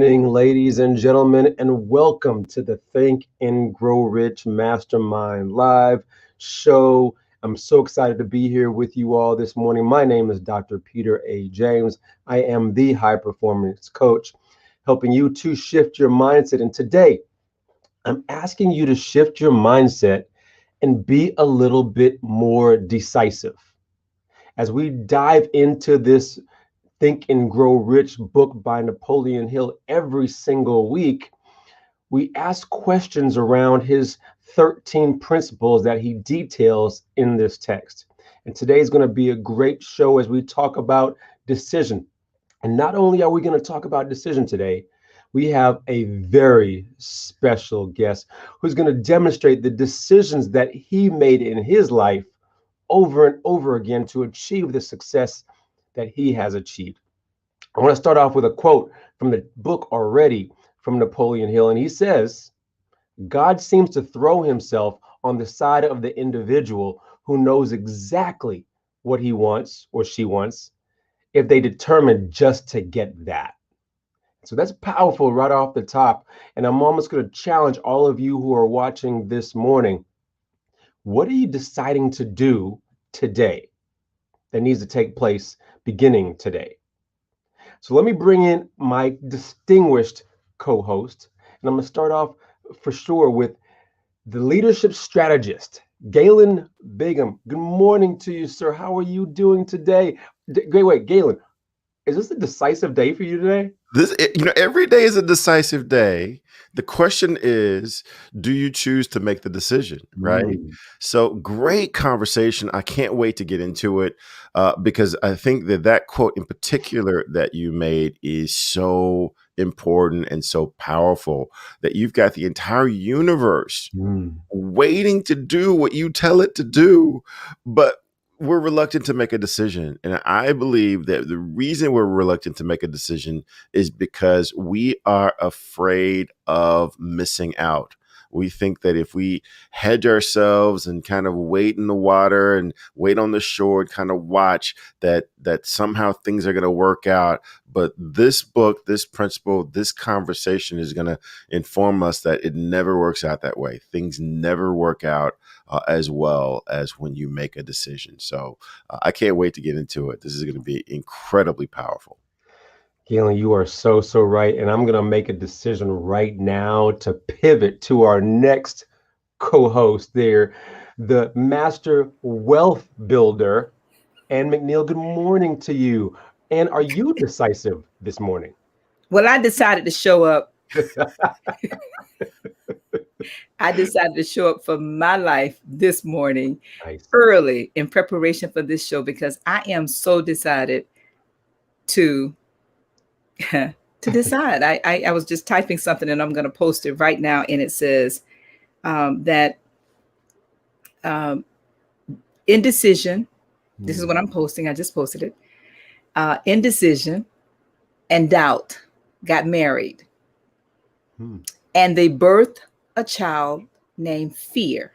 morning, ladies and gentlemen, and welcome to the Think and Grow Rich Mastermind Live show. I'm so excited to be here with you all this morning. My name is Dr. Peter A. James. I am the high performance coach, helping you to shift your mindset. And today, I'm asking you to shift your mindset and be a little bit more decisive. As we dive into this Think and Grow Rich book by Napoleon Hill every single week, we ask questions around his 13 principles that he details in this text. And today is going to be a great show as we talk about decision. And not only are we going to talk about decision today, we have a very special guest who's going to demonstrate the decisions that he made in his life over and over again to achieve the success that he has achieved. I want to start off with a quote from the book already from Napoleon Hill. And he says, God seems to throw himself on the side of the individual who knows exactly what he wants or she wants if they determine just to get that. So that's powerful right off the top. And I'm almost going to challenge all of you who are watching this morning. What are you deciding to do today that needs to take place beginning today? So let me bring in my distinguished co-host, and I'm going to start off for sure with the leadership strategist, Galen Begum. Good morning to you, sir. How are you doing today? Wait, Galen, is this a decisive day for you today? Every day is a decisive day. The question is, do you choose to make the decision, right? So great conversation. I can't wait to get into it because I think that quote in particular that you made is so important and so powerful that you've got the entire universe waiting to do what you tell it to do, but we're reluctant to make a decision. And I believe that the reason we're reluctant to make a decision is because we are afraid of missing out. We think that if we hedge ourselves and kind of wait in the water and wait on the shore and kind of watch that somehow things are going to work out. But this book, this principle, this conversation is going to inform us that it never works out that way. Things never work out as well as when you make a decision. So I can't wait to get into it. This is going to be incredibly powerful. Galen, you are so right. And I'm going to make a decision right now to pivot to our next co-host there, the master wealth builder, Ann McNeil. Good morning to you. And are you decisive this morning? Well, I decided to show up. I decided to show up for my life this morning early in preparation for this show because I am so decided to decide. I was just typing something and I'm going to post it right now. And it says that indecision, this is what I'm posting. I just posted it. Indecision and doubt got married. And they birthed a child named fear.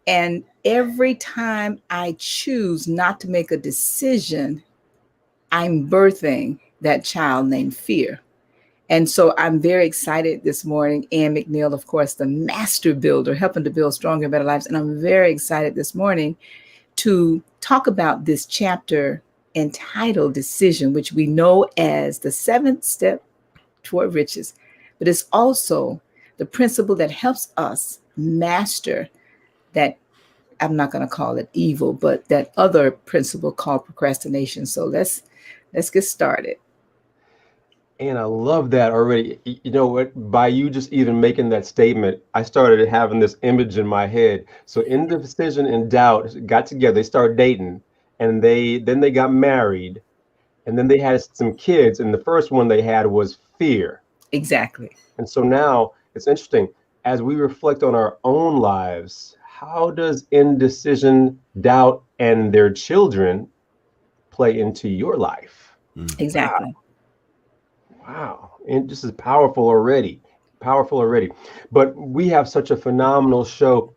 And every time I choose not to make a decision, I'm birthing that child named fear. And so I'm very excited this morning. Ann McNeil, of course, the master builder, helping to build stronger, better lives. And I'm very excited this morning to talk about this chapter entitled Decision, which we know as the 7th step toward riches. But it's also the principle that helps us master that, I'm not going to call it evil, but that other principle called procrastination. So let's get started. And I love that already. You know what? By you just even making that statement, I started having this image in my head. So indecision and doubt got together. They started dating, and then they got married, and then they had some kids. And the first one they had was fear. Exactly. And so now it's interesting as we reflect on our own lives. How does indecision, doubt, and their children play into your life? Exactly. Wow. And this is powerful already. But we have such a phenomenal show.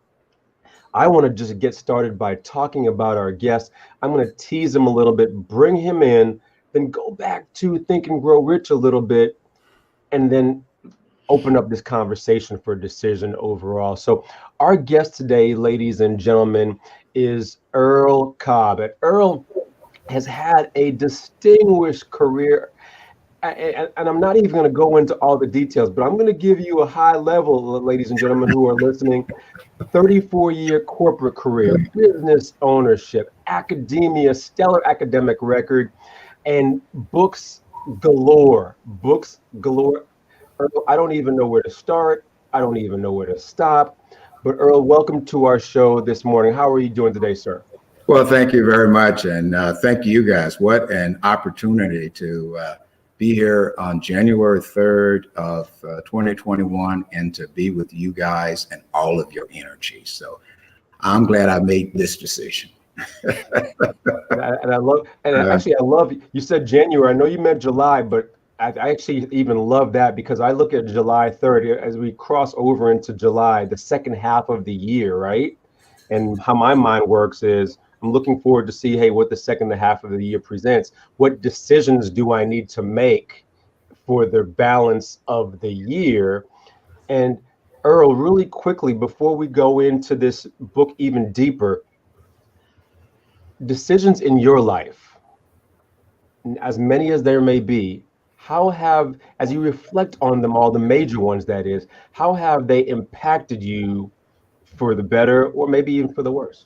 I want to just get started by talking about our guest. I'm going to tease him a little bit, bring him in, then go back to Think and Grow Rich a little bit, and then open up this conversation for decision overall. So our guest today, ladies and gentlemen, is Earl Cobb. And Earl has had a distinguished career. And I'm not even going to go into all the details, but I'm going to give you a high level, ladies and gentlemen who are listening. 34-year corporate career, business ownership, academia, stellar academic record, and books galore. Books galore. Earl, I don't even know where to start. I don't even know where to stop. But Earl, welcome to our show this morning. How are you doing today, sir? Well, thank you very much. And thank you guys. What an opportunity to be here on January 3rd of 2021 and to be with you guys and all of your energy. So I'm glad I made this decision. I love, and actually, I love, you said January. I know you meant July, but I actually even love that because I look at July 3rd as we cross over into July, the second half of the year, right? And how my mind works is I'm looking forward to see, hey, what the second half of the year presents. What decisions do I need to make for the balance of the year? And Earl, really quickly, before we go into this book even deeper, decisions in your life, as many as there may be, how have, as you reflect on them, all the major ones that is, how have they impacted you for the better or maybe even for the worse?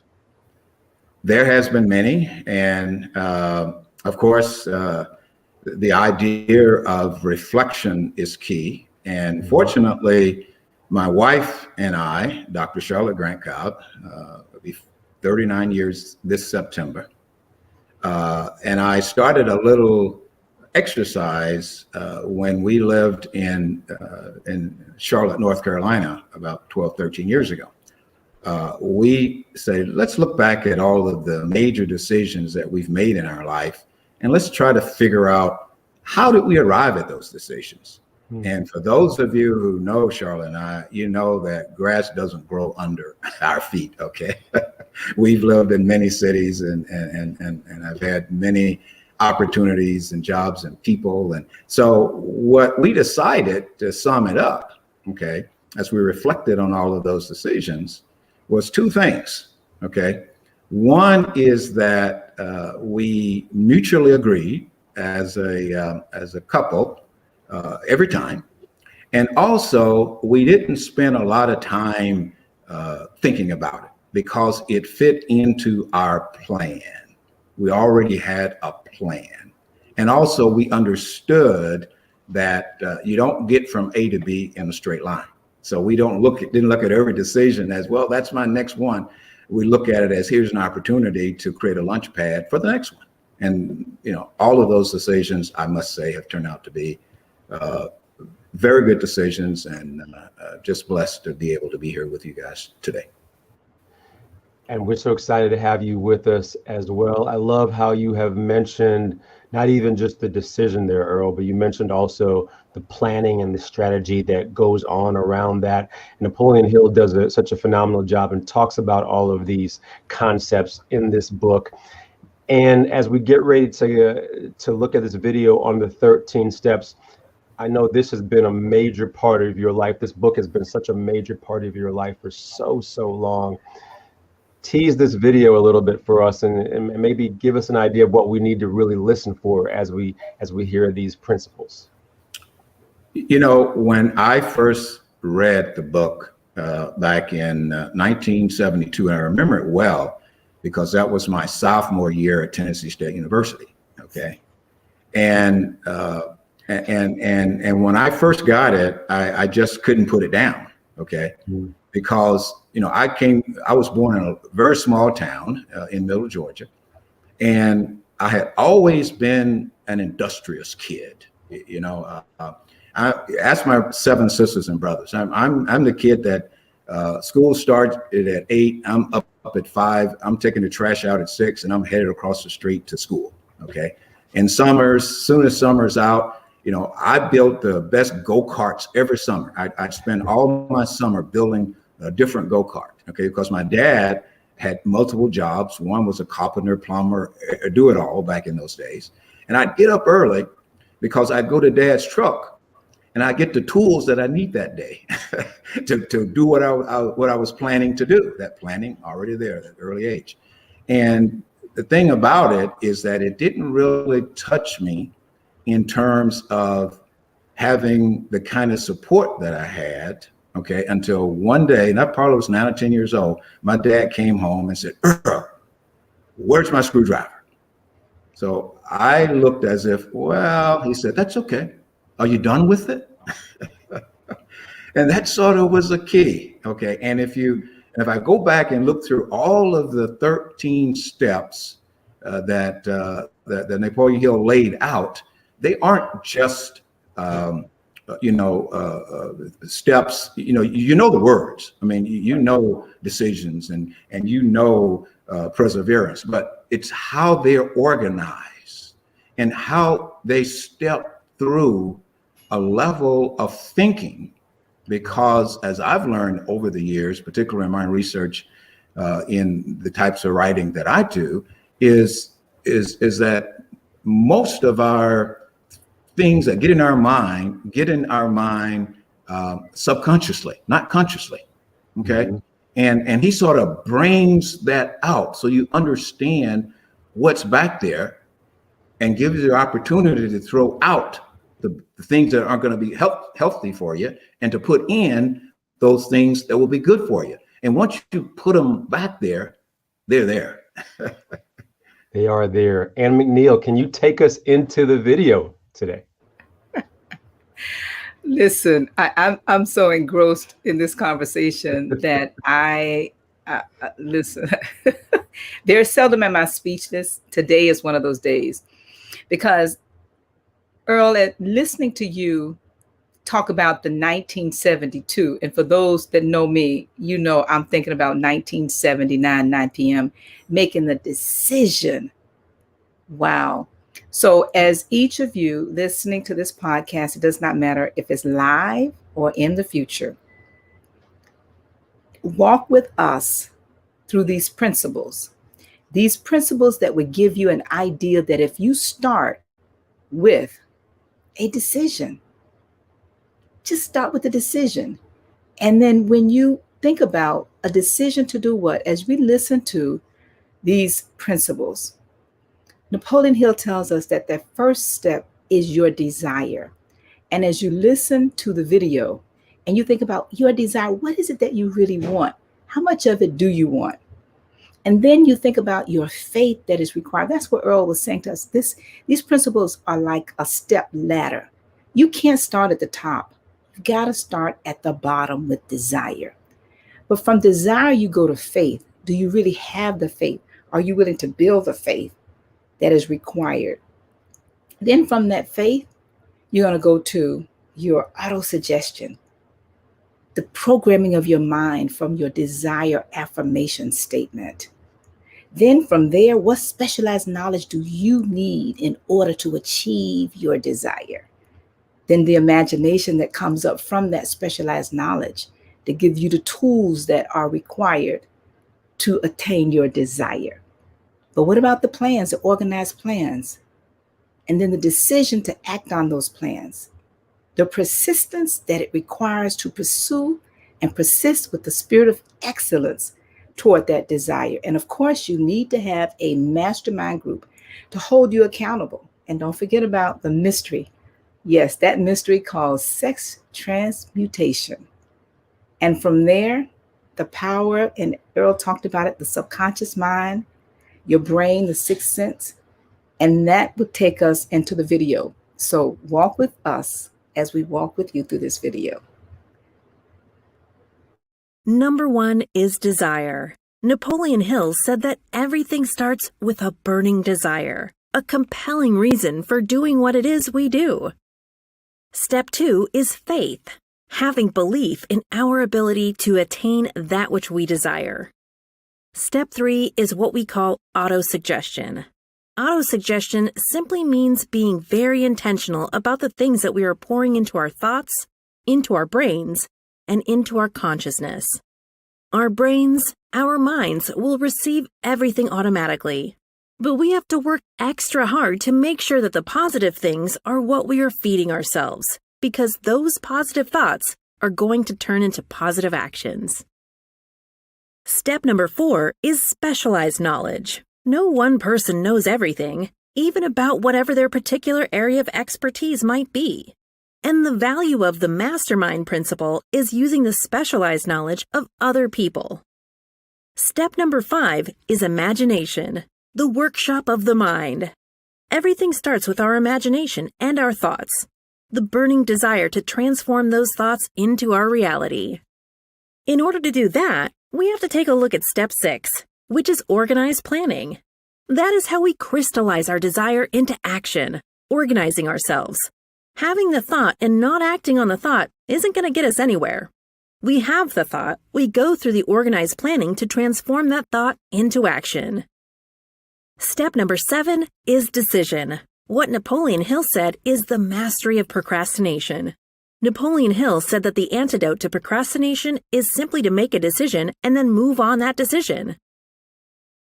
There has been many, and of course, the idea of reflection is key. And fortunately, my wife and I, Dr. Charlotte Grant Cobb, will be 39 years this September, and I started a little exercise when we lived in Charlotte, North Carolina, about 12, 13 years ago. We say, let's look back at all of the major decisions that we've made in our life, and let's try to figure out how did we arrive at those decisions. And for those of you who know Charlotte and I, you know that grass doesn't grow under our feet, okay? We've lived in many cities and I've had many opportunities and jobs and people. And so what we decided, to sum it up, okay, as we reflected on all of those decisions, was two things, okay? One is that we mutually agreed as a couple every time. And also, we didn't spend a lot of time thinking about it because it fit into our plan. We already had a plan. And also, we understood that you don't get from A to B in a straight line. So we didn't look at every decision as, well, that's my next one. We look at it as, here's an opportunity to create a launch pad for the next one. And, you know, all of those decisions, I must say, have turned out to be very good decisions, and just blessed to be able to be here with you guys today. And we're so excited to have you with us as well. I love how you have mentioned not even just the decision there, Earl, but you mentioned also the planning and the strategy that goes on around that. Napoleon Hill does such a phenomenal job and talks about all of these concepts in this book. And as we get ready to look at this video on the 13 steps, I know this has been a major part of your life. This book has been such a major part of your life for so long. Tease this video a little bit for us and maybe give us an idea of what we need to really listen for as we hear these principles. You know, when I first read the book back in 1972, and I remember it well because that was my sophomore year at Tennessee State University, okay? And when I first got it, I just couldn't put it down, okay? Because, you know, I was born in a very small town in middle Georgia, and I had always been an industrious kid. You know, I asked my 7 sisters and brothers. I'm the kid that school started at 8. I'm up at 5. I'm taking the trash out at 6, and I'm headed across the street to school. Okay. In summers, soon as summer's out, you know, I built the best go-karts every summer. I'd spend all my summer building a different go-kart, okay, because my dad had multiple jobs. One was a carpenter, plumber, do it all back in those days. And I'd get up early because I'd go to Dad's truck and I get the tools that I need that day to do what I was planning to do. That planning already there at an early age. And the thing about it is that it didn't really touch me in terms of having the kind of support that I had, okay, until one day, and I probably was 9 or 10 years old, my dad came home and said, Earl, where's my screwdriver? So I looked as if, well, he said, that's okay. Are you done with it? And that sort of was a key, okay? And if I go back and look through all of the 13 steps that Napoleon Hill laid out, they aren't just steps. You know the words. I mean, you know decisions and perseverance, but it's how they're organized and how they step through a level of thinking. Because as I've learned over the years, particularly in my research in the types of writing that I do, is that most of our things that get in our mind subconsciously, not consciously. Okay. Mm-hmm. And he sort of brings that out so you understand what's back there and gives you the opportunity to throw out the things that aren't going to be healthy for you and to put in those things that will be good for you. And once you put them back there, they're there. They are there. Ann McNeil, can you take us into the video today? Listen, I'm so engrossed in this conversation that I listen. There's seldom am I speechless. Today is one of those days, because Earl, listening to you talk about the 1972, and for those that know me, you know I'm thinking about 1979, 9 p.m., making the decision. Wow. So as each of you listening to this podcast, it does not matter if it's live or in the future, walk with us through these principles that would give you an idea that if you start with a decision, just start with a decision. And then when you think about a decision to do what, as we listen to these principles, Napoleon Hill tells us that the first step is your desire. And as you listen to the video and you think about your desire, what is it that you really want? How much of it do you want? And then you think about your faith that is required. That's what Earl was saying to us. These principles are like a step ladder. You can't start at the top. You got to start at the bottom with desire. But from desire, you go to faith. Do you really have the faith? Are you willing to build the faith that is required? Then from that faith, you're going to go to your auto-suggestion, the programming of your mind from your desire affirmation statement. Then from there, what specialized knowledge do you need in order to achieve your desire? Then the imagination that comes up from that specialized knowledge to give you the tools that are required to attain your desire. But what about the plans, the organized plans? And then the decision to act on those plans, the persistence that it requires to pursue and persist with the spirit of excellence toward that desire. And of course, you need to have a mastermind group to hold you accountable. And don't forget about the mystery. Yes, that mystery called sex transmutation. And from there, the power, and Earl talked about it, the subconscious mind, your brain, the sixth sense, and that would take us into the video. So walk with us as we walk with you through this video. Number 1 is desire. Napoleon Hill said that everything starts with a burning desire, a compelling reason for doing what it is we do. Step 2 is faith, having belief in our ability to attain that which we desire. Step 3 is what we call autosuggestion. Autosuggestion simply means being very intentional about the things that we are pouring into our thoughts, into our brains, and into our consciousness. Our brains, our minds will receive everything automatically. But we have to work extra hard to make sure that the positive things are what we are feeding ourselves, because those positive thoughts are going to turn into positive actions. Step number 4 is specialized knowledge. No one person knows everything, even about whatever their particular area of expertise might be. And the value of the MasterMind principle is using the specialized knowledge of other people. Step number 5 is imagination, the workshop of the mind. Everything starts with our imagination and our thoughts, the burning desire to transform those thoughts into our reality. In order to do that, we have to take a look at step 6, which is organized planning. That is how we crystallize our desire into action, organizing ourselves. Having the thought and not acting on the thought isn't going to get us anywhere. We have the thought, we go through the organized planning to transform that thought into action. Step number 7 is decision. What Napoleon Hill said is the mastery of procrastination. Napoleon Hill said that the antidote to procrastination is simply to make a decision and then move on that decision.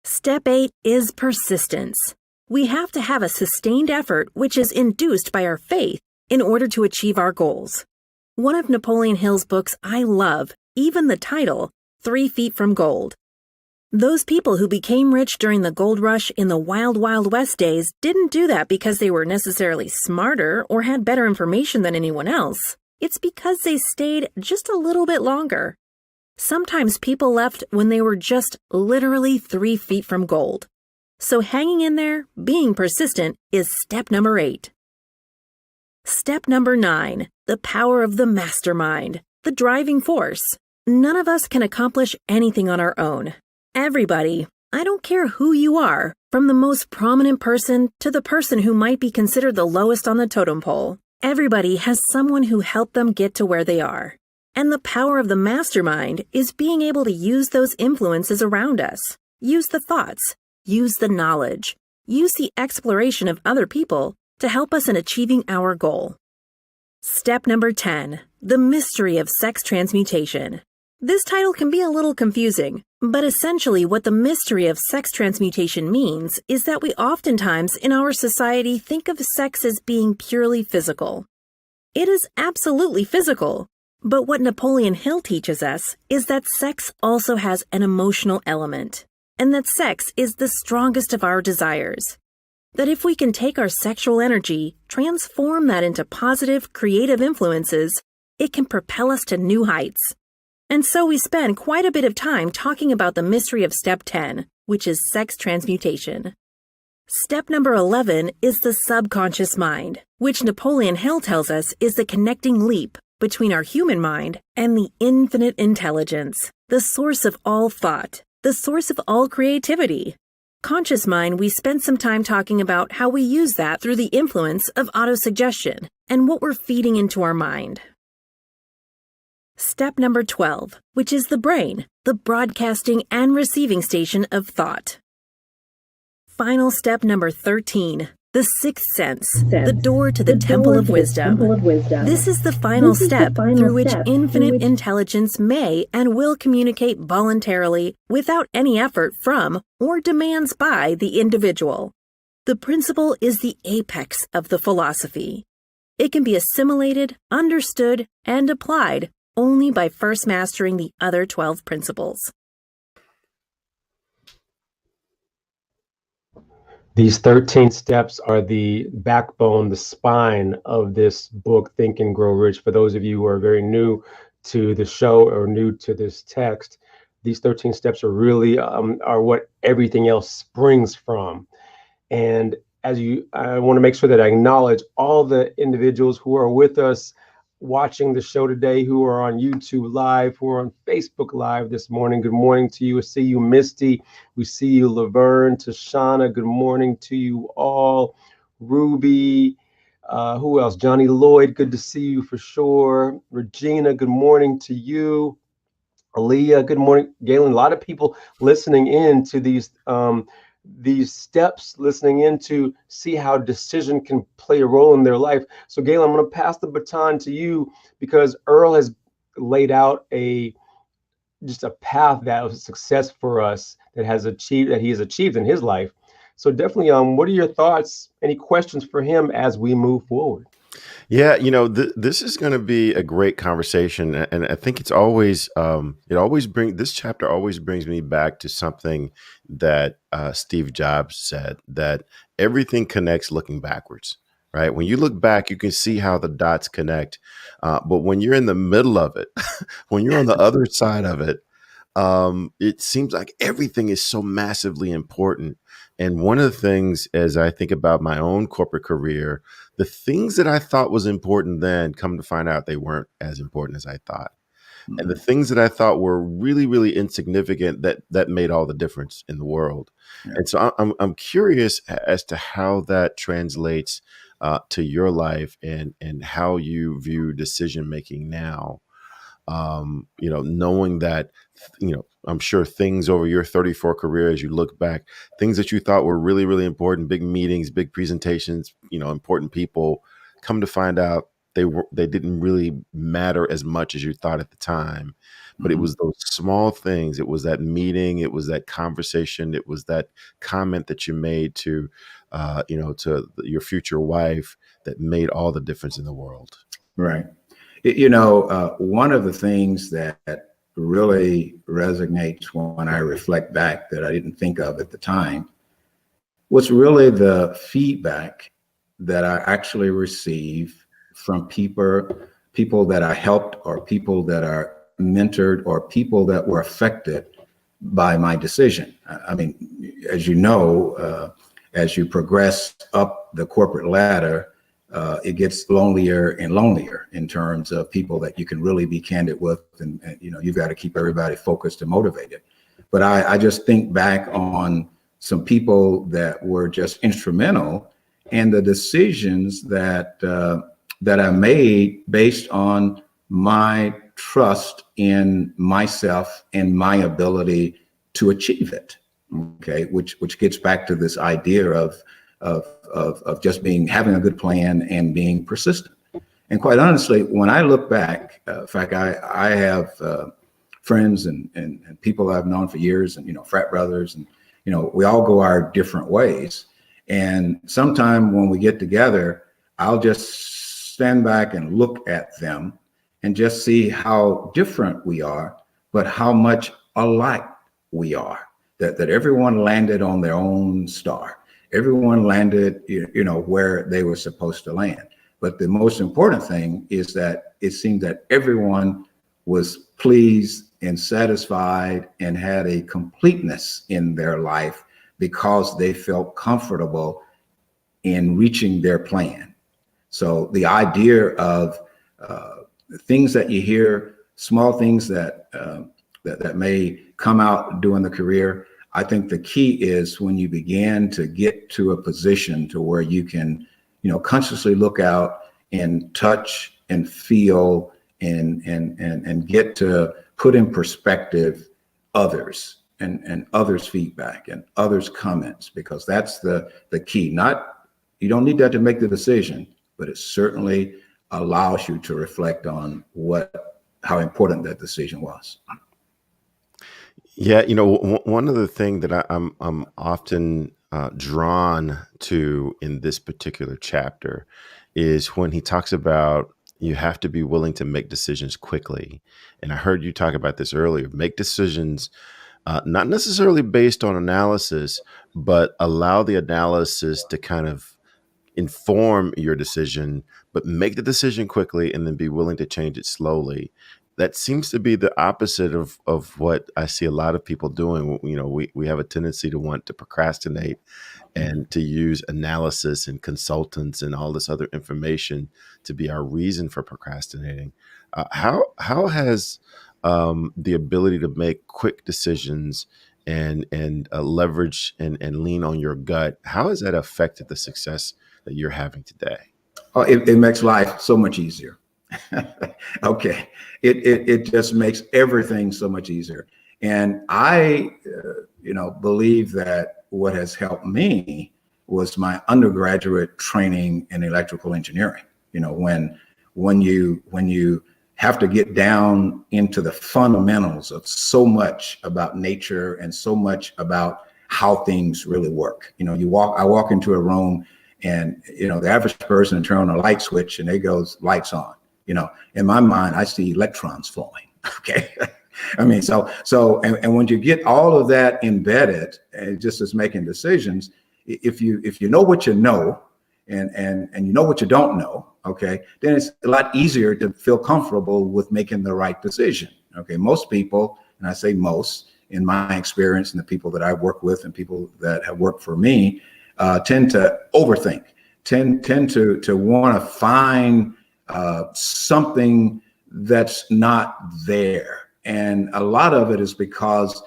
Step 8 is persistence. We have to have a sustained effort which is induced by our faith in order to achieve our goals. One of Napoleon Hill's books I love, even the title, 3 Feet from Gold. Those people who became rich during the gold rush in the Wild Wild West days didn't do that because they were necessarily smarter or had better information than anyone else. It's because they stayed just a little bit longer. Sometimes people left when they were just literally 3 feet from gold. So hanging in there, being persistent, is step number 8. Step number 9, the power of the mastermind, the driving force. None of us can accomplish anything on our own. Everybody, I don't care who you are, from the most prominent person to the person who might be considered the lowest on the totem pole, everybody has someone who helped them get to where they are. And the power of the mastermind is being able to use those influences around us, use the thoughts, use the knowledge, use the exploration of other people to help us in achieving our goal. Step number 10, the mystery of sex transmutation. This title can be a little confusing, but essentially what the mystery of sex transmutation means is that we oftentimes in our society think of sex as being purely physical. It is absolutely physical. But what Napoleon Hill teaches us is that sex also has an emotional element, and that sex is the strongest of our desires. That if we can take our sexual energy, transform that into positive, creative influences, it can propel us to new heights. And so we spend quite a bit of time talking about the mystery of step 10, which is sex transmutation. Step number 11 is the subconscious mind, which Napoleon Hill tells us is the connecting leap between our human mind and the infinite intelligence, the source of all thought, the source of all creativity. Conscious mind, we spent some time talking about how we use that through the influence of autosuggestion and what we're feeding into our mind. Step number 12, which is the brain, the broadcasting and receiving station of thought. Final step number 13, the sixth sense, the door to the temple of wisdom. This is the final step through which infinite intelligence may and will communicate voluntarily without any effort from or demands by the individual. The principle is the apex of the philosophy. It can be assimilated, understood, and applied only by first mastering the other 12 principles. These 13 steps are the backbone, the spine of this book, Think and Grow Rich. For those of you who are very new to the show or new to this text, these 13 steps are really are what everything else springs from. And I want to make sure that I acknowledge all the individuals who are with us watching the show today, who are on YouTube Live, who are on Facebook Live this morning. Good morning to you. I see you, Misty. We see you, Laverne, Tashana. Good morning to you all. Ruby, who else? Johnny Lloyd, good to see you for sure. Regina, good morning to you. Aaliyah, good morning. Galen, a lot of people listening in to these steps, listening in to see how decision can play a role in their life. So Galen, I'm going to pass the baton to you because Earl has laid out just a path that was a success for us that he has achieved in his life. So definitely, what are your thoughts? Any questions for him as we move forward? Yeah, this is going to be a great conversation, and I think it always this chapter always brings me back to something that Steve Jobs said, that everything connects looking backwards. Right? When you look back, you can see how the dots connect, but when you're in the middle of it, when you're on the other side of it, it seems like everything is so massively important. And one of the things, as I think about my own corporate career, the things that I thought was important then, come to find out they weren't as important as I thought. And the Mhm. things that I thought were really, really insignificant, that made all the difference in the world. Yeah. And so I'm curious as to how that translates to your life, and how you view decision making now. Knowing that, I'm sure things over your 34 career, as you look back, things that you thought were really, really important, big meetings, big presentations, important people, come to find out they didn't really matter as much as you thought at the time. But it Mhm. was those small things. It was that meeting. It was that conversation. It was that comment that you made to, your future wife, that made all the difference in the world. Right. One of the things that really resonates when I reflect back that I didn't think of at the time was really the feedback that I actually receive from people that I helped, or people that are mentored, or people that were affected by my decision. I mean, as you know, as you progress up the corporate ladder, it gets lonelier and lonelier in terms of people that you can really be candid with, and you've got to keep everybody focused and motivated. But I just think back on some people that were just instrumental, and the decisions that I made based on my trust in myself and my ability to achieve it. Okay, which gets back to this idea of just having a good plan and being persistent. And quite honestly, when I look back, in fact, I have friends and people I've known for years, and frat brothers, and we all go our different ways. And sometime when we get together, I'll just stand back and look at them and just see how different we are, but how much alike we are. That everyone landed on their own star. Everyone landed, where they were supposed to land. But the most important thing is that it seemed that everyone was pleased and satisfied and had a completeness in their life because they felt comfortable in reaching their plan. So the idea of things that you hear, small things that may come out during the career, I think the key is when you begin to get to a position to where you can, consciously look out and touch and feel and get to put in perspective others and others' feedback and others' comments, because that's the key. You don't need that to make the decision, but it certainly allows you to reflect on how important that decision was. Yeah, one of the things that I'm often drawn to in this particular chapter is when he talks about you have to be willing to make decisions quickly. And I heard you talk about this earlier. Make decisions not necessarily based on analysis, but allow the analysis to kind of inform your decision, but make the decision quickly and then be willing to change it slowly. That seems to be the opposite of what I see a lot of people doing. We have a tendency to want to procrastinate and to use analysis and consultants and all this other information to be our reason for procrastinating. How has the ability to make quick decisions and leverage and lean on your gut, how has that affected the success that you're having today? Oh, it makes life so much easier. Okay, it just makes everything so much easier. And I, believe that what has helped me was my undergraduate training in electrical engineering. When you have to get down into the fundamentals of so much about nature and so much about how things really work. You know, I walk into a room and, you know, the average person turn on a light switch and it goes lights on. You know, in my mind, I see electrons flowing. Okay. I mean, and when you get all of that embedded, just as making decisions, if you know what you know, and you know what you don't know, okay, then it's a lot easier to feel comfortable with making the right decision. Okay, most people, and I say most, in my experience, and the people that I've worked with and people that have worked for me, tend to overthink, tend to want to find something that's not there. And a lot of it is because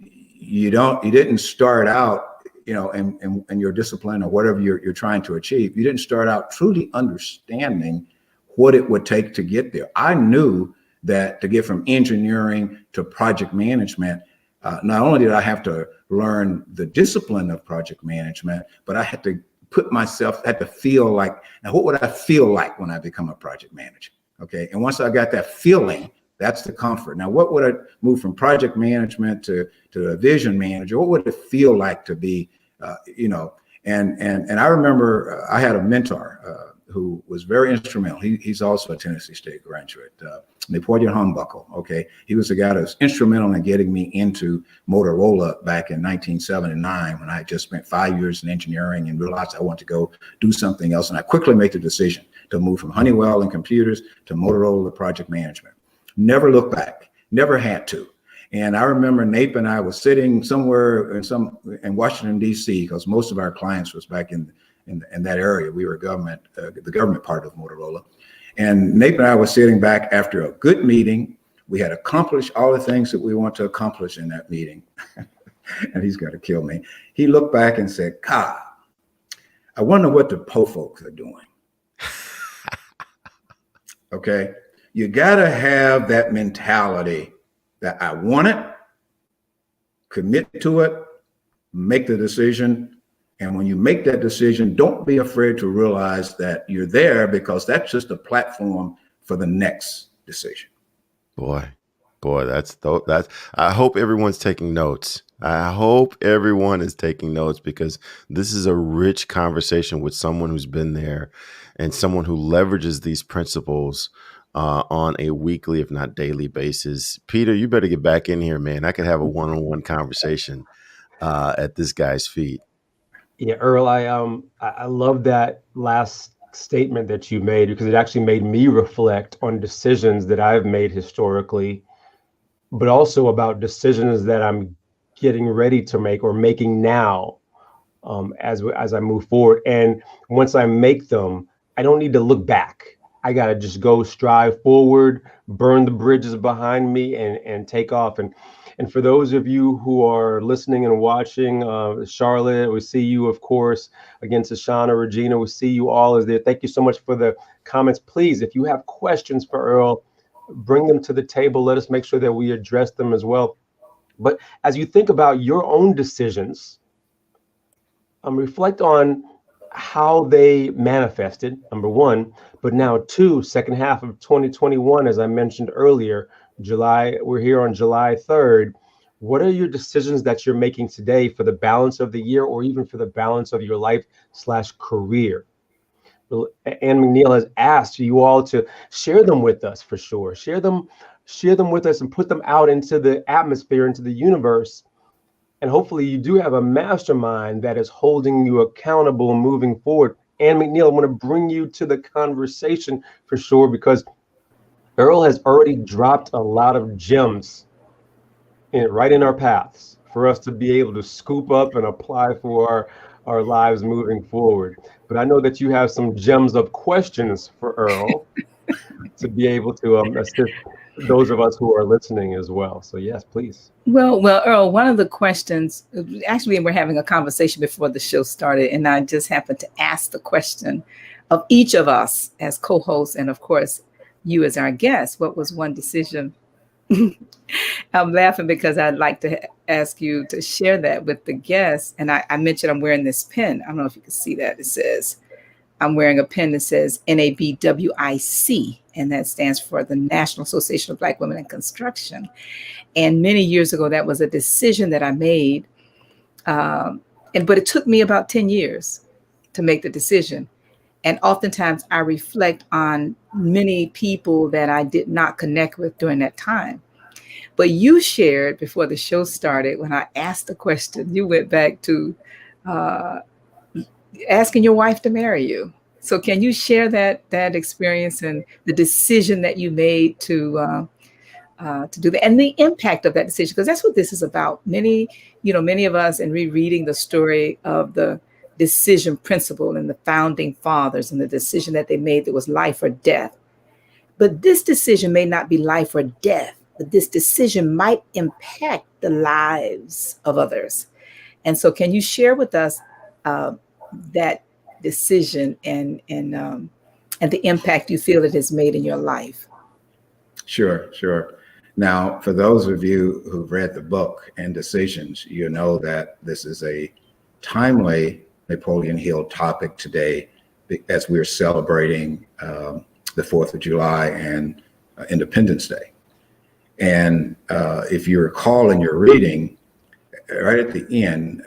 you didn't start out, you know, and your discipline or whatever you're trying to achieve, you didn't start out truly understanding what it would take to get there. I knew that to get from engineering to project management, not only did I have to learn the discipline of project management, but I had to had to feel like, now what would I feel like when I become a project manager? Okay. And once I got that feeling, that's the comfort. Now, what would I move from project management to a vision manager? What would it feel like to be, you know, and I remember I had a mentor who was very instrumental. He's also a Tennessee State graduate, Napoleon Humbuckle. Okay. He was the guy that was instrumental in getting me into Motorola back in 1979 when I had just spent 5 years in engineering and realized I wanted to go do something else. And I quickly made the decision to move from Honeywell and computers to Motorola project management. Never looked back, never had to. And I remember Nape and I was sitting somewhere in Washington, D.C., because most of our clients was back in that area. We were the government part of Motorola. And Nape and I was sitting back after a good meeting. We had accomplished all the things that we want to accomplish in that meeting. And he's going to kill me. He looked back and said, Cobb, I wonder what the Po folks are doing. Okay. You got to have that mentality that I want it, commit to it, make the decision. And when you make that decision, don't be afraid to realize that you're there, because that's just a platform for the next decision. Boy, that's I hope everyone's taking notes. I hope everyone is taking notes, because this is a rich conversation with someone who's been there and someone who leverages these principles on a weekly, if not daily basis. Peter, you better get back in here, man. I could have a one-on-one conversation at this guy's feet. Yeah, Earl, I love that last statement that you made, because it actually made me reflect on decisions that I've made historically, but also about decisions that I'm getting ready to make or making now as I move forward. And once I make them, I don't need to look back. I got to just go strive forward, burn the bridges behind me, and take off. And for those of you who are listening and watching, Charlotte, we see you, of course, against Ashana, Regina, we see you all as there. Thank you so much for the comments. Please, if you have questions for Earl, bring them to the table. Let us make sure that we address them as well. But as you think about your own decisions, reflect on how they manifested, number one, but now two, second half of 2021, as I mentioned earlier, we're here on July 3rd. What are your decisions that you're making today for the balance of the year, or even for the balance of your life/career? Ann McNeil has asked you all to share them with us, for sure. Share them with us and put them out into the atmosphere, into the universe. And hopefully you do have a mastermind that is holding you accountable and moving forward. Ann McNeil, I want to bring you to the conversation for sure, because Earl has already dropped a lot of gems right in our paths for us to be able to scoop up and apply for our lives moving forward. But I know that you have some gems of questions for Earl to be able to assist those of us who are listening as well. So yes, please. Well, Earl, one of the questions, actually, we're having a conversation before the show started, and I just happened to ask the question of each of us as co-hosts, and of course, you as our guest, what was one decision? I'm laughing because I'd like to ask you to share that with the guests. And I mentioned I'm wearing this pin. I don't know if you can see that. It says, I'm wearing a pin that says NABWIC, and that stands for the National Association of Black Women in Construction. And many years ago, that was a decision that I made But it took me about 10 years to make the decision. And oftentimes I reflect on many people that I did not connect with during that time. But you shared before the show started, when I asked the question, you went back to uh, asking your wife to marry you. So can you share that experience and the decision that you made to do that and the impact of that decision? Because that's what this is about. Many of us, and rereading the story of the decision principle and the founding fathers and the decision that they made that was life or death. But this decision may not be life or death, but this decision might impact the lives of others. And so can you share with us uh, that decision and the impact you feel it has made in your life? Sure, sure. Now, for those of you who've read the book and Decisions, you know that this is a timely Napoleon Hill topic today as we're celebrating the 4th of July and Independence Day. And if you recall in your reading, right at the end,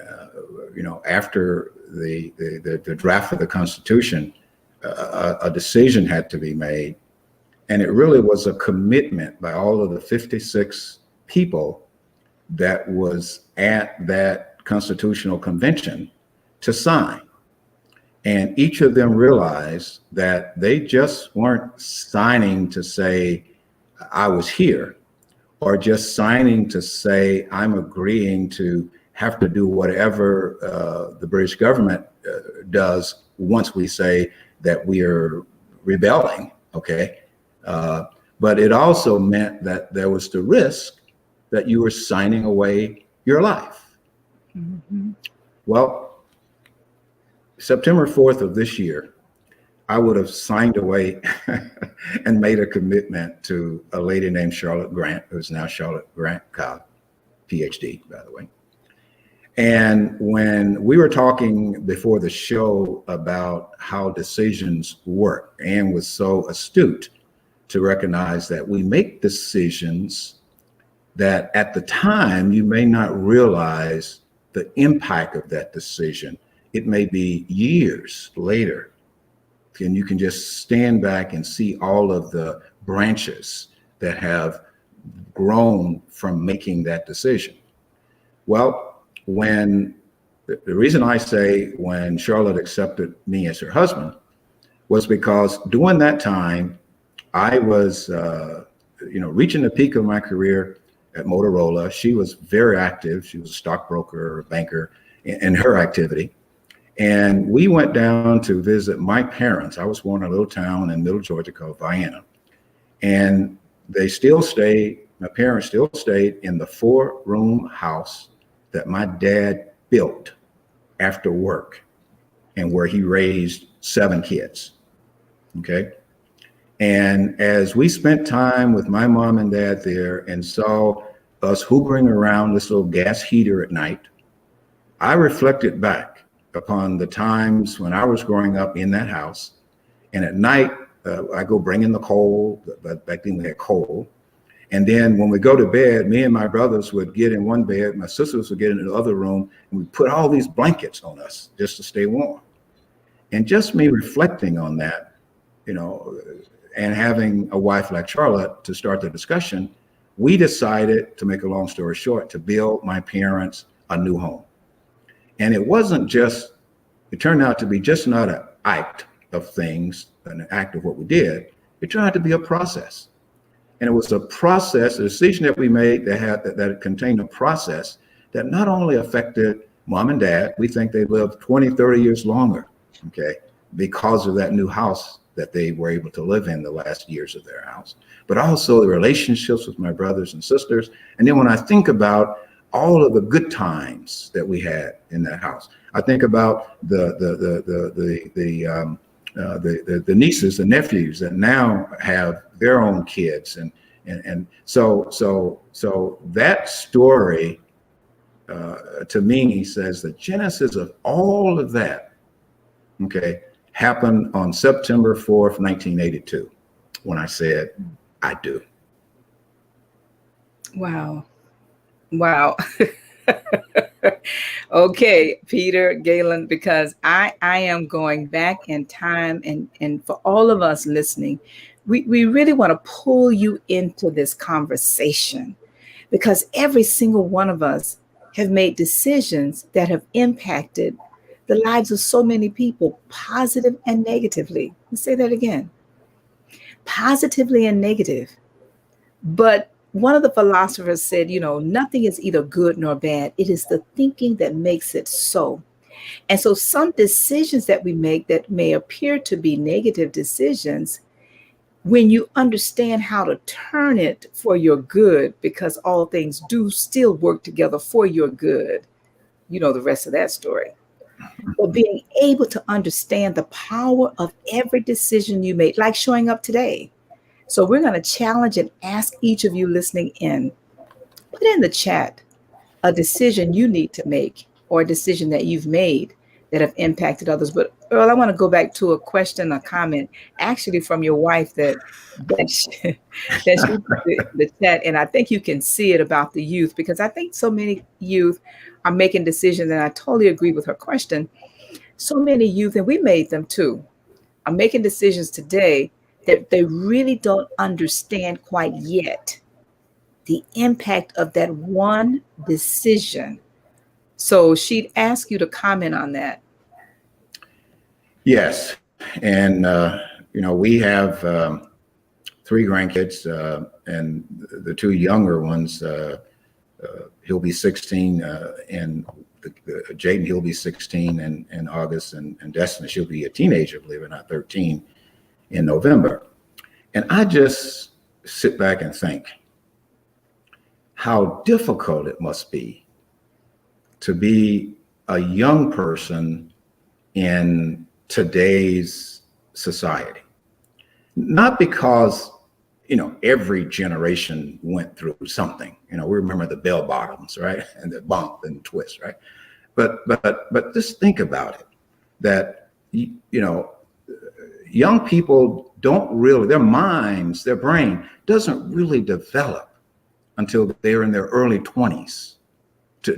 after the draft of the Constitution, a decision had to be made. And it really was a commitment by all of the 56 people that was at that constitutional convention to sign. And each of them realized that they just weren't signing to say, I was here, or just signing to say, I'm agreeing to have to do whatever the British government does once we say that we are rebelling, okay? But it also meant that there was the risk that you were signing away your life. Mm-hmm. Well, September 4th of this year, I would have signed away and made a commitment to a lady named Charlotte Grant, who's now Charlotte Grant Cobb, PhD, by the way. And when we were talking before the show about how decisions work, Anne was so astute to recognize that we make decisions that at the time you may not realize the impact of that decision. It may be years later, and you can just stand back and see all of the branches that have grown from making that decision. Well, when the reason I say when Charlotte accepted me as her husband was because during that time, I was, reaching the peak of my career at Motorola. She was very active. She was a stockbroker, a banker in her activity. And we went down to visit my parents. I was born in a little town in middle Georgia called Vienna. And my parents still stayed in the 4-room house that my dad built after work and where he raised 7 kids, okay? And as we spent time with my mom and dad there and saw us hoovering around this little gas heater at night, I reflected back upon the times when I was growing up in that house. And at night, I go bring in the coal, but back then we had coal. And then when we go to bed, me and my brothers would get in one bed, my sisters would get in the other room, and we put all these blankets on us just to stay warm. And just me reflecting on that, and having a wife like Charlotte to start the discussion, we decided, to make a long story short, to build my parents a new home. And it turned out to be just not an act of things, an act of what we did. It turned out to be a process. And it was a process, a decision that we made that contained a process that not only affected mom and dad, we think they lived 20, 30 years longer, okay, because of that new house that they were able to live in the last years of their house, but also the relationships with my brothers and sisters. And then when I think about all of the good times that we had in that house, I think about the nieces, the nephews that now have their own kids, and so that story to me says the genesis of all of that, okay, happened on September 4th, 1982, when I said, I do. Wow. Okay, Peter, Galen, because I am going back in time, and for all of us listening, we really want to pull you into this conversation because every single one of us have made decisions that have impacted the lives of so many people, positive and negatively. Let's say that again, positively and negative. But one of the philosophers said, nothing is either good nor bad. It is the thinking that makes it so. And so some decisions that we make that may appear to be negative decisions, when you understand how to turn it for your good, because all things do still work together for your good, you know the rest of that story. But being able to understand the power of every decision you make, like showing up today. So we're going to challenge and ask each of you listening in, put in the chat a decision you need to make or a decision that you've made that have impacted others. But Earl, I want to go back to a question, a comment, actually from your wife that she put the chat, and I think you can see it about the youth, because I think so many youth are making decisions, and I totally agree with her question. So many youth, and we made them too, are making decisions today that they really don't understand quite yet the impact of that one decision. So she'd ask you to comment on that. Yes. And, we have three grandkids, and the two younger ones, he'll be 16, and Jaden, he'll be 16 in August, and Destiny, she'll be a teenager, believe it or not, 13 in November. And I just sit back and think how difficult it must be to be a young person in today's society. Not because, every generation went through something. We remember the bell bottoms, right? And the bump and twist, right? But just think about it, that, young people don't really, their minds, their brain doesn't really develop until they're in their early 20s to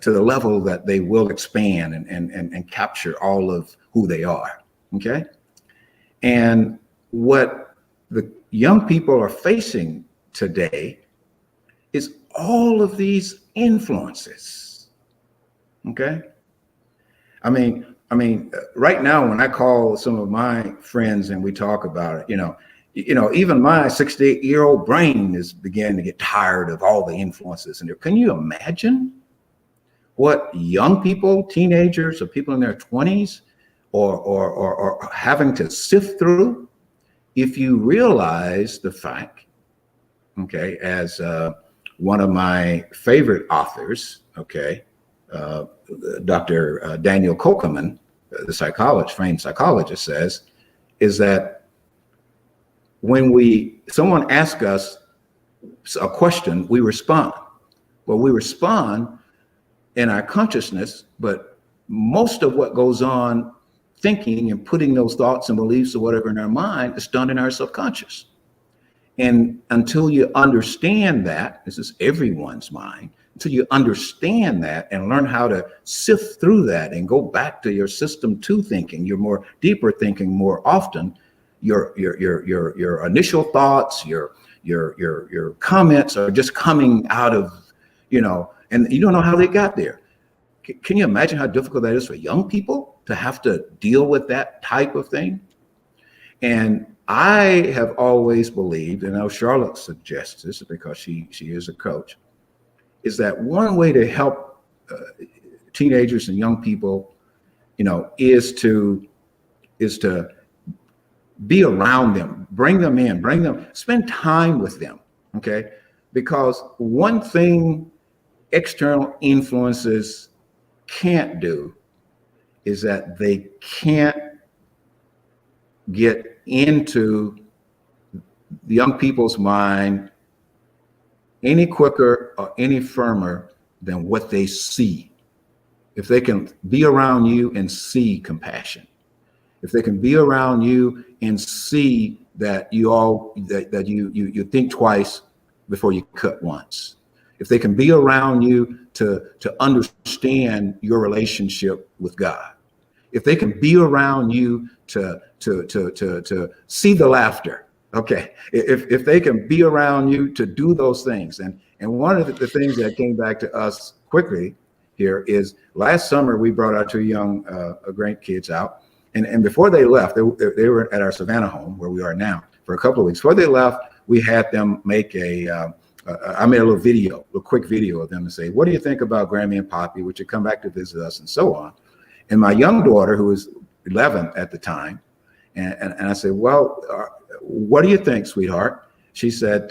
the level that they will expand and capture all of who they are. Okay. And what the young people are facing today is all of these influences. Okay. I mean, right now, when I call some of my friends and we talk about it, even my 68-year-old brain is beginning to get tired of all the influences. And can you imagine what young people, teenagers, or people in their 20s or having to sift through if you realize the fact, okay, as one of my favorite authors, okay, Dr. Daniel Kohneman, the famed psychologist, says, is that when someone asks us a question, we respond. Well, we respond in our consciousness, but most of what goes on thinking and putting those thoughts and beliefs or whatever in our mind is done in our subconscious. And until you understand that, this is everyone's mind, until you understand that and learn how to sift through that and go back to your system two thinking, your more deeper thinking more often, your initial thoughts, your comments are just coming out of, and you don't know how they got there. Can you imagine how difficult that is for young people to have to deal with that type of thing? And I have always believed, and I know Charlotte suggests this because she is a coach, is that one way to help teenagers and young people, is to be around them, bring them, spend time with them, okay? Because one thing external influences can't do is that they can't get into the young people's mind any quicker or any firmer than what they see. If they can be around you and see compassion, if they can be around you and see that you think twice before you cut once, if they can be around you to understand your relationship with God, if they can be around you to see the laughter, okay, if they can be around you to do those things. And one of the things that came back to us quickly here is last summer we brought our two young great kids out, and before they left, they were at our Savannah home where we are now for a couple of weeks. Before they left, we had them make I made a little quick video of them and say, what do you think about Grammy and Poppy? Would you come back to visit us, and so on. And my young daughter, who was 11 at the time, and I said, well, what do you think, sweetheart? She said,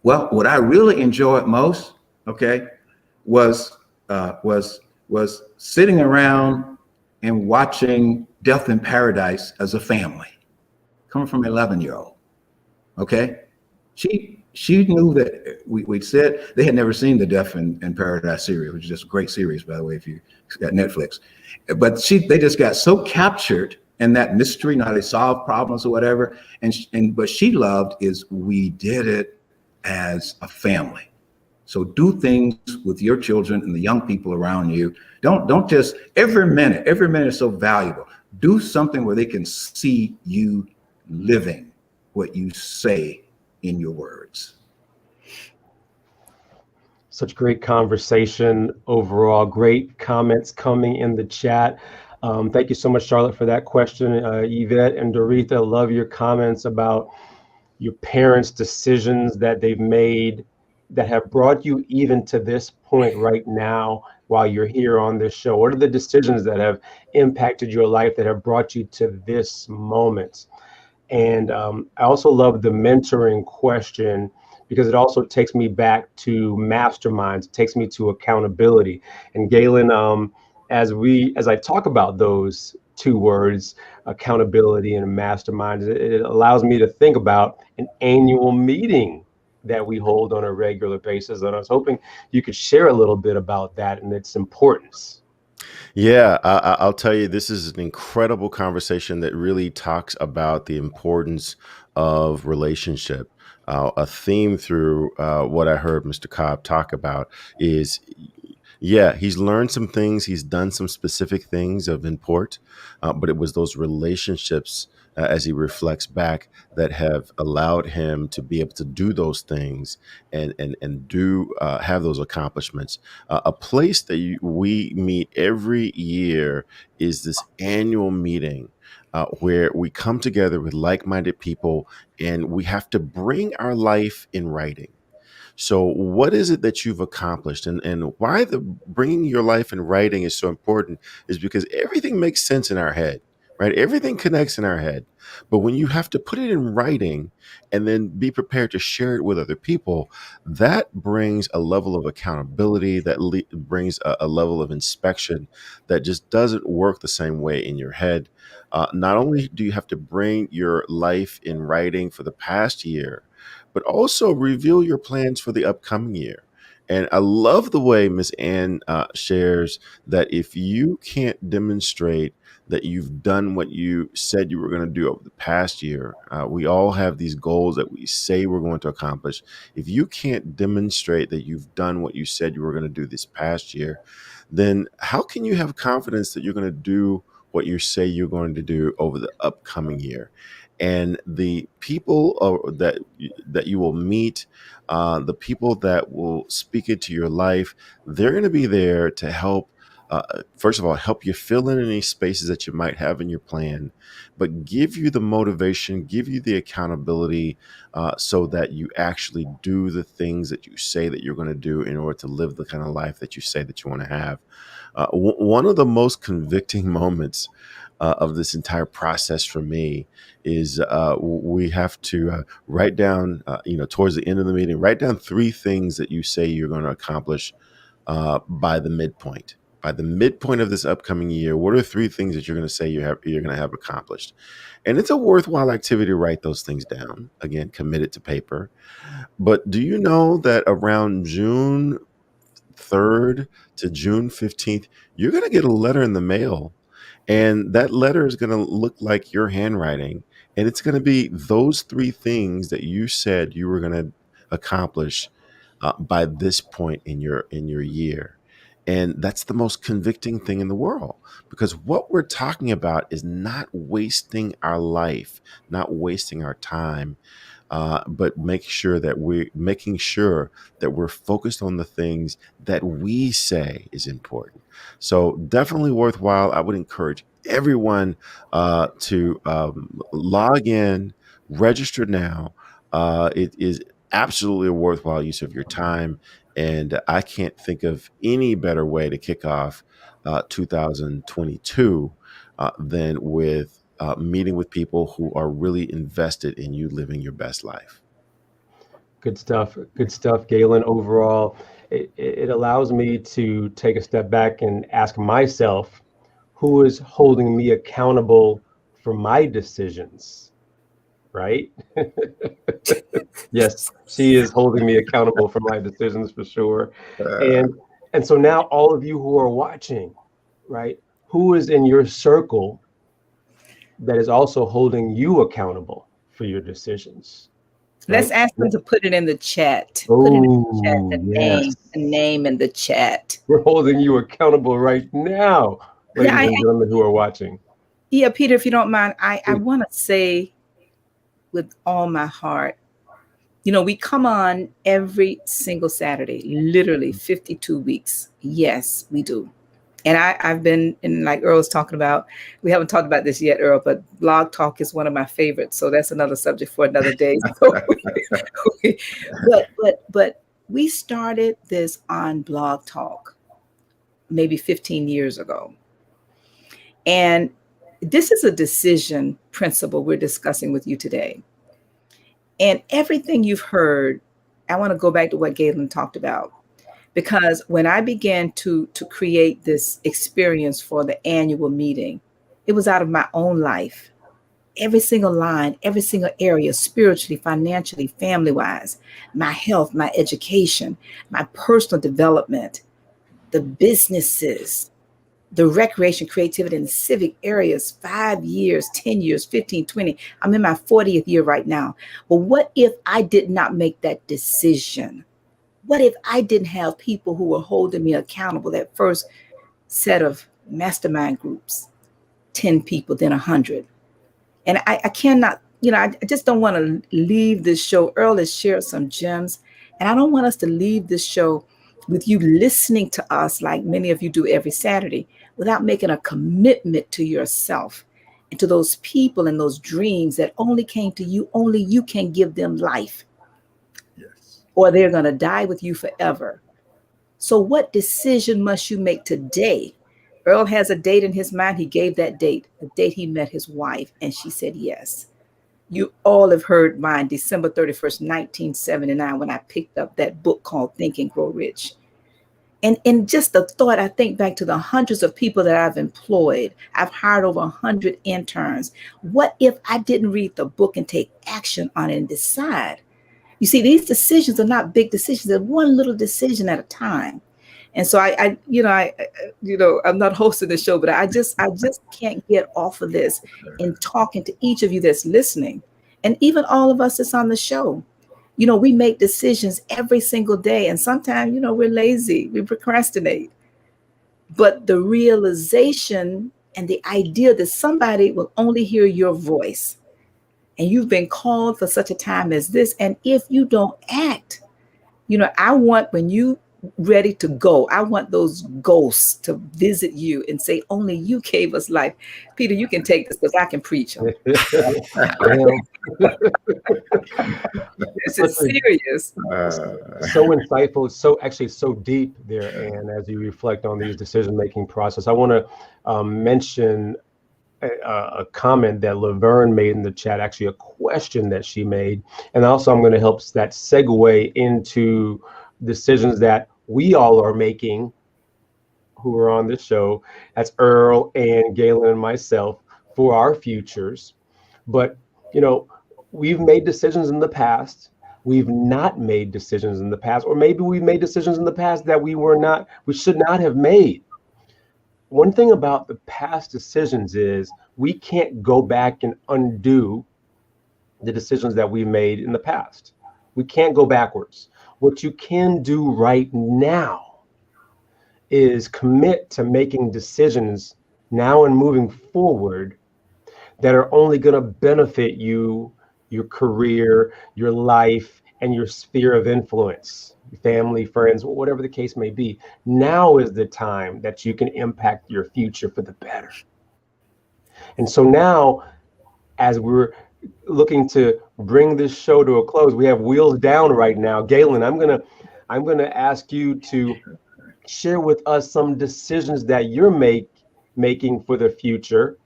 well, what I really enjoyed most, okay, was sitting around and watching Death in Paradise as a family, coming from an 11-year-old, okay? She knew that we'd said they had never seen the Death in Paradise series, which is just a great series, by the way, if you got Netflix. But they just got so captured in that mystery, how they solve problems or whatever. And what she loved is we did it as a family. So do things with your children and the young people around you. Don't just every minute is so valuable. Do something where they can see you living what you say in your words. Such great conversation overall. Great comments coming in the chat. Thank you so much, Charlotte, for that question. Yvette and Doretha, love your comments about your parents' decisions that they've made that have brought you even to this point right now while you're here on this show. What are the decisions that have impacted your life that have brought you to this moment? And I also love the mentoring question because it also takes me back to masterminds, it takes me to accountability. And Galen, as I talk about those two words, accountability and mastermind, it allows me to think about an annual meeting that we hold on a regular basis. And I was hoping you could share a little bit about that and its importance. Yeah, I'll tell you, this is an incredible conversation that really talks about the importance of relationship. A theme through what I heard Mr. Cobb talk about is, yeah, he's learned some things. He's done some specific things of import, but it was those relationships as he reflects back that have allowed him to be able to do those things and do have those accomplishments. A place that we meet every year is this annual meeting where we come together with like-minded people and we have to bring our life in writing. So what is it that you've accomplished, and why the bringing your life in writing is so important is because everything makes sense in our head, right? Everything connects in our head. But when you have to put it in writing and then be prepared to share it with other people, that brings a level of accountability, that brings a level of inspection that just doesn't work the same way in your head. Not only do you have to bring your life in writing for the past year, but also reveal your plans for the upcoming year. And I love the way Miss Ann shares that if you can't demonstrate that you've done what you said you were going to do over the past year, we all have these goals that we say we're going to accomplish. If you can't demonstrate that you've done what you said you were going to do this past year, then how can you have confidence that you're going to do what you say you're going to do over the upcoming year? And the people that you will meet, the people that will speak into your life, they're going to be there to help. First of all, help you fill in any spaces that you might have in your plan, but give you the motivation, give you the accountability, so that you actually do the things that you say that you're going to do in order to live the kind of life that you say that you want to have. One of the most convicting moments of this entire process for me is we have to write down, towards the end of the meeting, write down 3 things that you say you're going to accomplish by the midpoint. By the midpoint of this upcoming year, what are 3 things that you're going to say you're going to have accomplished? And it's a worthwhile activity to write those things down. Again, commit it to paper. But do you know that around June 3rd to June 15th, you're going to get a letter in the mail, and that letter is going to look like your handwriting, and it's going to be those 3 things that you said you were going to accomplish by this point in your year. And that's the most convicting thing in the world, because what we're talking about is not wasting our life, not wasting our time, but making sure that we're focused on the things that we say is important. So definitely worthwhile. I would encourage everyone to log in, register now. It is absolutely a worthwhile use of your time. And I can't think of any better way to kick off 2022 than with meeting with people who are really invested in you living your best life. Good stuff. Good stuff, Galen. Overall, it allows me to take a step back and ask myself, who is holding me accountable for my decisions, right? Yes, she is holding me accountable for my decisions for sure. Uh, And and so now all of you who are watching, right? Who is in your circle that is also holding you accountable for your decisions, Let's right? ask them to put it in the chat. Put it in the chat, Oh, yes. the name in the chat. We're holding you accountable right now, Yeah, ladies and gentlemen who are watching. yeah, Peter, if you don't mind, I Please. want to say with all my heart, we come on every single Saturday, literally 52 weeks. Yes, we do. And I've been, and like Earl's talking about, we haven't talked about this yet, Earl, but Blog Talk is one of my favorites. So that's another subject for another day. So but we started this on Blog Talk maybe 15 years ago. And this is a decision principle we're discussing with you today. And everything you've heard, I want to go back to what Galen talked about. Because when I began to create this experience for the annual meeting, it was out of my own life. Every single line, every single area, spiritually, financially, family-wise, my health, my education, my personal development, the businesses, the recreation, creativity, and civic areas, 5 years, 10 years, 15, 20. I'm in my 40th year right now. But what if I did not make that decision? What if I didn't have people who were holding me accountable? That first set of mastermind groups, 10 people, then 100. And I cannot, I just don't want to leave this show. Earl has shared some gems, and I don't want us to leave this show with you listening to us like many of you do every Saturday without making a commitment to yourself and to those people and those dreams that only came to you. Only you can give them life, yes. or they're going to die with you forever. So what decision must you make today? Earl has a date in his mind. He gave that date, the date he met his wife, and she said yes. You all have heard mine, December 31st, 1979, when I picked up that book called Think and Grow Rich. And just the thought, I think back to the hundreds of people that I've employed. I've hired over 100 interns. What if I didn't read the book and take action on it and decide? You see, these decisions are not big decisions. They're one little decision at a time. And so I'm not hosting the show, but I just can't get off of this in talking to each of you that's listening, and even all of us that's on the show. We make decisions every single day, and sometimes, we're lazy, we procrastinate. But the realization and the idea that somebody will only hear your voice, and you've been called for such a time as this, and if you don't act, I want, when you ready to go, I want those ghosts to visit you and say, only you gave us life. Peter, you can take this because I can preach them. Well, This is serious. so insightful, so actually so deep there. And as you reflect on these decision-making process, I want to mention a comment that Laverne made in the chat, actually a question that she made. And also I'm going to help that segue into decisions that we all are making who are on this show. That's Earl and Galen and myself for our futures. But, we've made decisions in the past. We've not made decisions in the past, or maybe we've made decisions in the past that we should not have made. One thing about the past decisions is we can't go back and undo the decisions that we made in the past. We can't go backwards. What you can do right now is commit to making decisions now and moving forward that are only going to benefit you, your career, your life, and your sphere of influence, family, friends, whatever the case may be. Now is the time that you can impact your future for the better. And so now, as we're looking to bring this show to a close, we have wheels down right now. Galen, I'm gonna ask you to share with us some decisions that you're making for the future,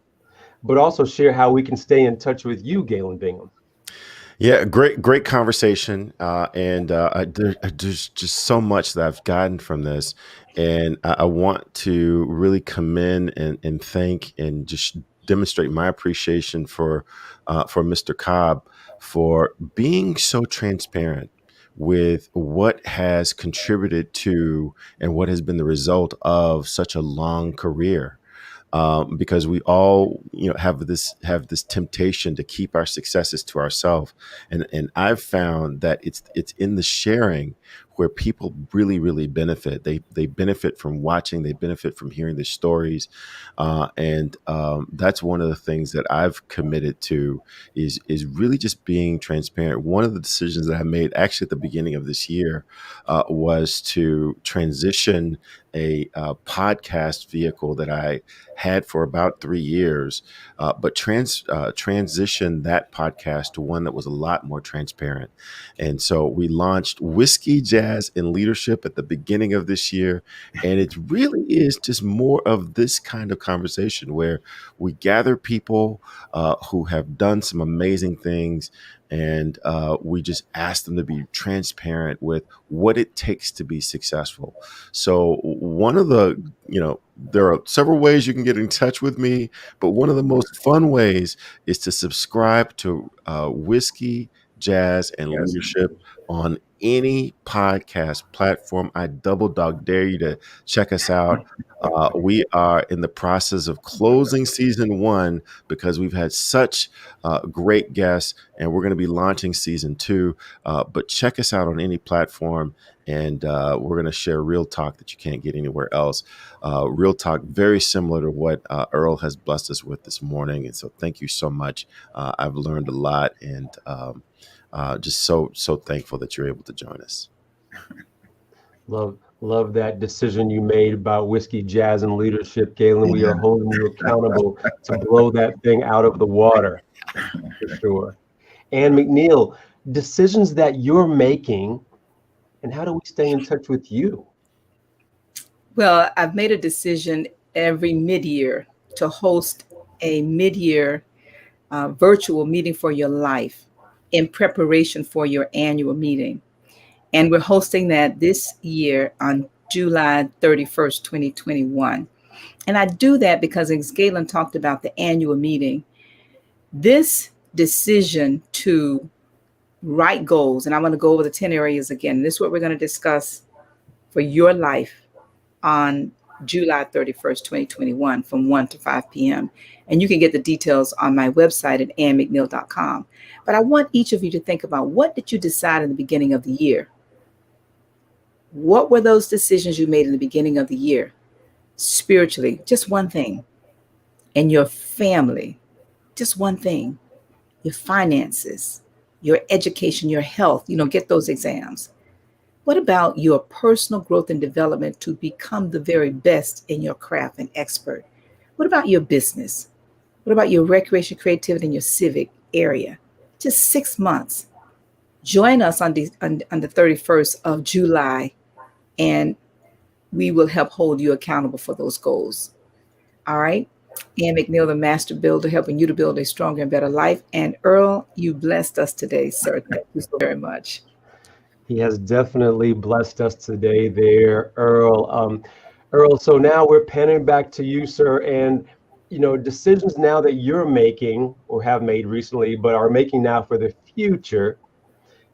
but also share how we can stay in touch with you, Galen Bingham. Yeah, great conversation, and there's just so much that I've gotten from this, and I want to really commend and thank and just demonstrate my appreciation for Mr. Cobb for being so transparent with what has contributed to and what has been the result of such a long career, because we all have this temptation to keep our successes to ourselves, and I've found that it's in the sharing where people really benefit. They benefit from watching, they benefit from hearing the stories, and that's one of the things that I've committed to is really just being transparent. One of the decisions that I made actually at the beginning of this year was to transition a podcast vehicle that I had for about 3 years, but transition that podcast to one that was a lot more transparent. And so we launched Whiskey, Jazz, and Leadership at the beginning of this year. And it really is just more of this kind of conversation where we gather people who have done some amazing things, and we just ask them to be transparent with what it takes to be successful. So one of there are several ways you can get in touch with me, but one of the most fun ways is to subscribe to Whiskey, Jazz, and Yes. Leadership on any podcast platform. I double dog dare you to check us out. We are in the process of closing season 1 because we've had such great guests, and we're going to be launching season 2. But check us out on any platform, and we're going to share real talk that you can't get anywhere else. Real talk, very similar to what Earl has blessed us with this morning. And so thank you so much. I've learned a lot, and just so thankful that you're able to join us. Love that decision you made about Whiskey, Jazz, and Leadership, Galen. We are holding you accountable to blow that thing out of the water, for sure. And McNeil, decisions that you're making, and how do we stay in touch with you? Well, I've made a decision every mid-year to host a mid-year virtual meeting for your life in preparation for your annual meeting. And we're hosting that this year on July 31st, 2021. And I do that because, as Galen talked about the annual meeting, this decision to write goals, and I'm going to go over the 10 areas again. This is what we're going to discuss for your life on July 31st, 2021 from 1 to 5 p.m. And you can get the details on my website at annmcneil.com. But I want each of you to think about, what did you decide in the beginning of the year? What were those decisions you made in the beginning of the year? Spiritually, just one thing. And your family, just one thing. Your finances, your education, your health, get those exams. What about your personal growth and development to become the very best in your craft and expert? What about your business? What about your recreation, creativity, and your civic area? Just 6 months. Join us on the 31st of July, and we will help hold you accountable for those goals. All right. Ann McNeil, the master builder, helping you to build a stronger and better life. And Earl, you blessed us today, sir. Thank you so very much. He has definitely blessed us today there, Earl. Earl, so now we're panning back to you, sir. And, decisions now that you're making or have made recently, but are making now for the future.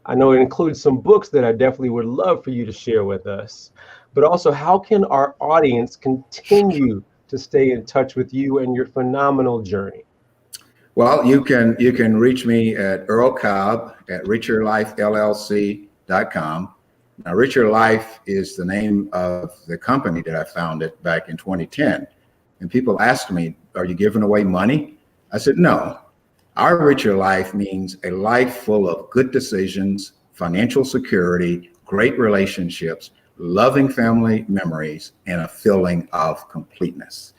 I know it includes some books that I definitely would love for you to share with us. But also, how can our audience continue to stay in touch with you and your phenomenal journey? Well, you can reach me at Earl Cobb at reachyourlifellc.com. Now, Richer Life is the name of the company that I founded back in 2010. And people asked me, are you giving away money? I said, no. Our Richer Life means a life full of good decisions, financial security, great relationships, loving family memories, and a feeling of completeness.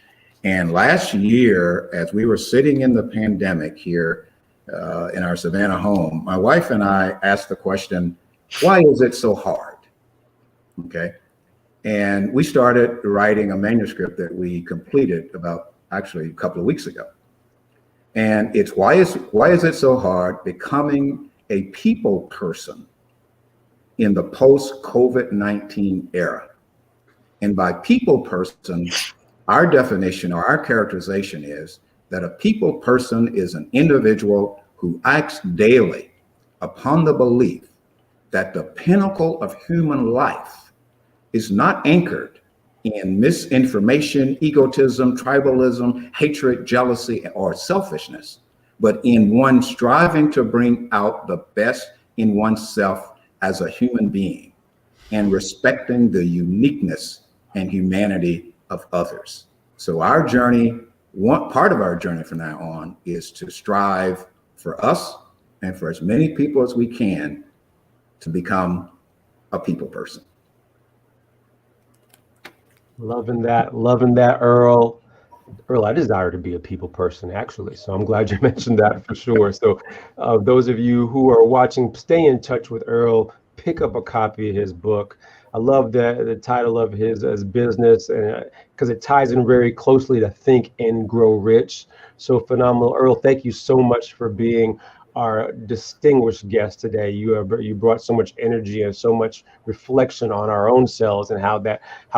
And last year, as we were sitting in the pandemic here in our Savannah home, my wife and I asked the question, why is it so hard? Okay. And we started writing a manuscript that we completed about actually a couple of weeks ago. And it's why is it so hard becoming a people person in the post-COVID-19 era? And by people person, our definition or our characterization is that a people person is an individual who acts daily upon the belief that the pinnacle of human life is not anchored in misinformation, egotism, tribalism, hatred, jealousy, or selfishness, but in one striving to bring out the best in oneself as a human being and respecting the uniqueness and humanity of others. So our journey, one part of our journey from now on, is to strive for us and for as many people as we can to become a people person. Loving that, Earl. Earl, I desire to be a people person, actually. So I'm glad you mentioned that for sure. So those of you who are watching, stay in touch with Earl. Pick up a copy of his book. I love the title of his business, and because it ties in very closely to Think and Grow Rich. So phenomenal. Earl, thank you so much for being our distinguished guest today. You brought so much energy and so much reflection on our own selves and how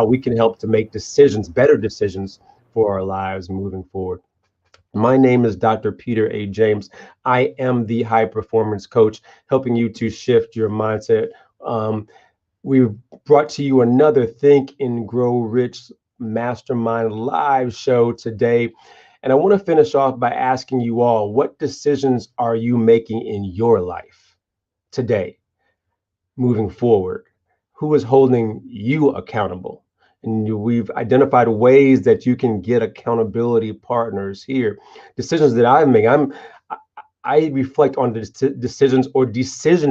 we can help to make decisions, better decisions for our lives moving forward. My name is Dr. Peter A. James. I am the high performance coach, helping you to shift your mindset. We've brought to you another Think and Grow Rich Mastermind live show today. And I want to finish off by asking you all, what decisions are you making in your life today, moving forward? Who is holding you accountable? And we've identified ways that you can get accountability partners here. Decisions that I make, I reflect on the decisions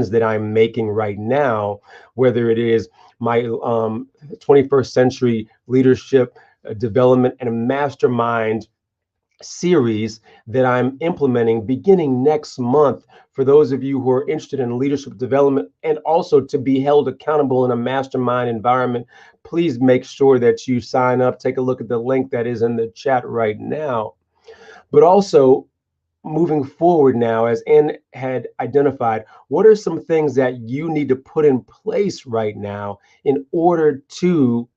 that I'm making right now, whether it is my 21st century leadership development and a mastermind series that I'm implementing beginning next month. For those of you who are interested in leadership development and also to be held accountable in a mastermind environment, please make sure that you sign up. Take a look at the link that is in the chat right now. But also, moving forward now, as Ann had identified, what are some things that you need to put in place right now in order to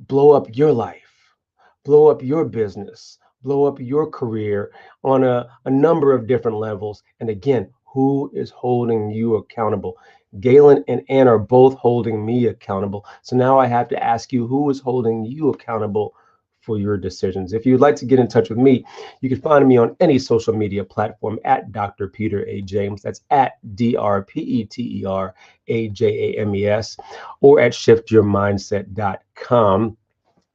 blow up your life, blow up your business, blow up your career on a number of different levels? And again, who is holding you accountable? Galen and Ann are both holding me accountable. So now I have to ask you, who is holding you accountable for your decisions? If you'd like to get in touch with me, you can find me on any social media platform at Dr. Peter A. James. That's at DrPeterAJames, or at shiftyourmindset.com.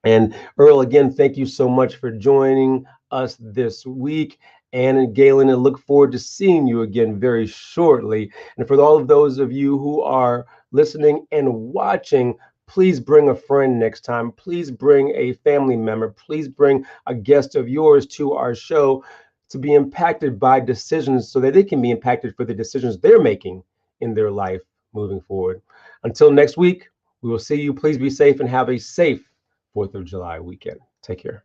And Earl, again, thank you so much for joining us this week. Ann and Galen, and look forward to seeing you again very shortly. And for all of those of you who are listening and watching, please bring a friend next time. Please bring a family member. Please bring a guest of yours to our show to be impacted by decisions so that they can be impacted for the decisions they're making in their life moving forward. Until next week, we will see you. Please be safe and have a safe 4th of July weekend. Take care.